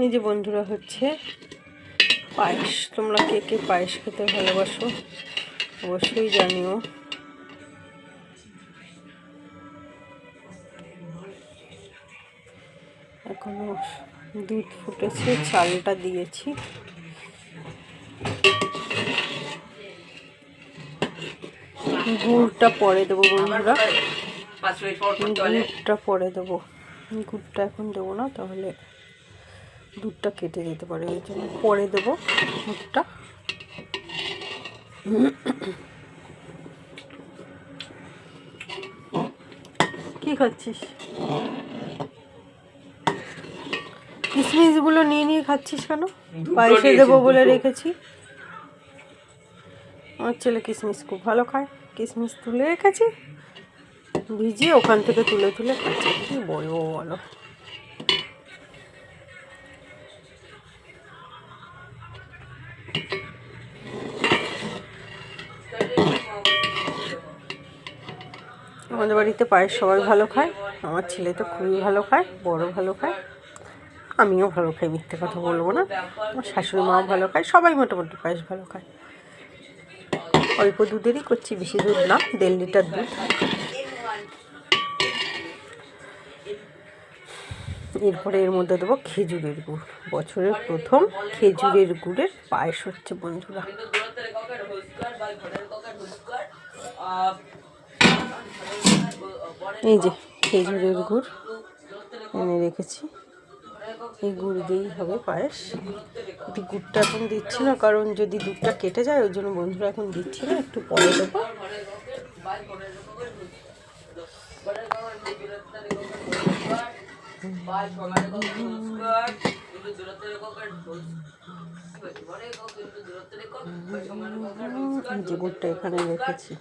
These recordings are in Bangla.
এই যে বন্ধুরা হচ্ছে পায়েস। তোমরা কে কে পায়েস খেতে ভালোবাসো অবশ্যই জানিও। এখনো দুধ ফুটেছে, চালটা দিয়েছি। গুড়টা পরে দেবো বন্ধুরা, গুড়টা পরে দেবো। গুড়টা এখন দেবো না, তাহলে দুধটা কেটে যেতে পারে, ওই জন্য পরে দেবো গুড়টা। কি খাচ্ছিস? কিশমিশগুলো নিয়ে নিয়ে খাচ্ছিস কেন? পায়েসে দেবো বলে রেখেছি। আমার ছেলে কিশমিশ খুব ভালো খায়, কিশমিশ তুলে রেখেছি, ভিজিয়ে ওখান থেকে তুলে তুলে খাচ্ছে। কি বলবো বলো। আমাদের বাড়িতে পায়েস সবাই ভালো খায়, আমার ছেলে তো খুবই ভালো খায়, বড় ভালো খায়, আমিও ভালো খাই, মিথ্যে কথা বলবো না। আমার শাশুড়ি মাও ভালো খায়, সবাই মোটামুটি পায়েস ভালো খায়। অল্প দুধেরই করছি, বেশি দুধ না, 1.5 লিটার দুধ। এরপরে এর মধ্যে দেবো খেজুরের গুড়। বছরের প্রথম খেজুরের গুড়ের পায়েস হচ্ছে বন্ধুরা। এই যে খেজুরের গুড় এনে রেখেছি, এই গুড় দিয়েই হবে পায়েস। গুড়টা এখন দিচ্ছি না, কারণ যদি দুধটা কেটে যায়, ওই জন্য বন্ধুরা এখন দিচ্ছি না, একটু পরে দেবো। যে গুড়টা এখানে রেখেছি,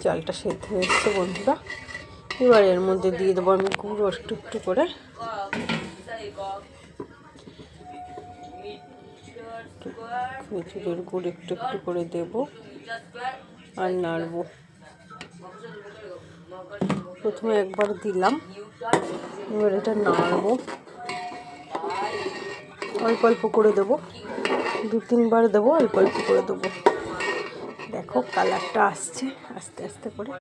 চালটা সেদ্ধ হয়ে এসছে বন্ধুরা। এবার এর মধ্যে দিয়ে দেবো আমি গুঁড়ো একটু একটু করে। খেজুরের গুড় একটু একটু করে দেবো আর নাড়বো। প্রথমে একবার দিলাম, এবার এটা নাড়বো, অল্প অল্প করে দেবো, 2-3 বার দেবো, অল্প অল্প করে দেবো। দেখো কালারটা আসছে আস্তে আস্তে করে।